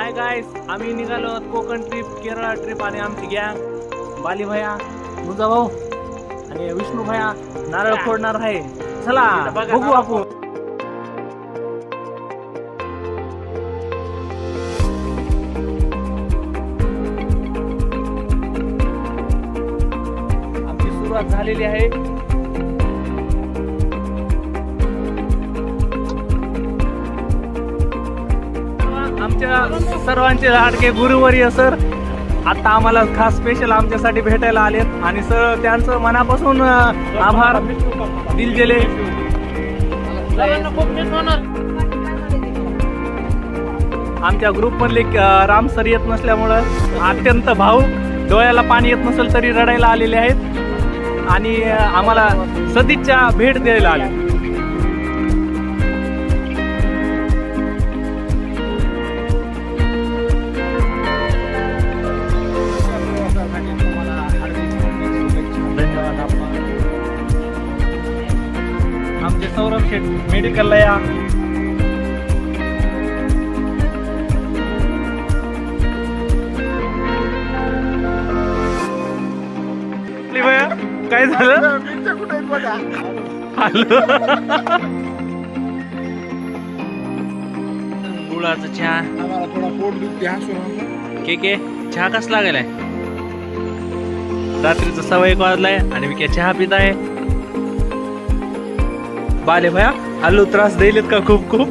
Hi guys, आम्ही निघालो आहोत कोकण ट्रिप, केरळ ट्रिप आणि आमची गँग बाली भया, तुझा भाऊ आणि विष्णू भया नारळ फोडणार आहे. चला बघू आपण. आमची सुरुवात झालेली आहे. आमच्या सर्वांचे लाडके गुरुवर्य सर आता आम्हाला खास स्पेशल आमच्यासाठी भेटायला आलेत आणि सर त्यांचं मनापासून आभार दिल गेले. आमच्या ग्रुप मधले राम सर येत नसल्यामुळं अत्यंत भावुक, डोळ्याला पाणी येत नसेल तरी रडायला आलेले आहेत आणि आम्हाला सदिच्छा भेट द्यायला आले. आमचे सौरभ शेठ मेडिकलला या. काय झालं? गुळाचा चहा के चहा कसला गेलाय? रात्रीचा 1:15 वाजलाय आणि मी काय चहा पित आहे. बाले भया हल्लो त्रास देईलेत का खूप खूप.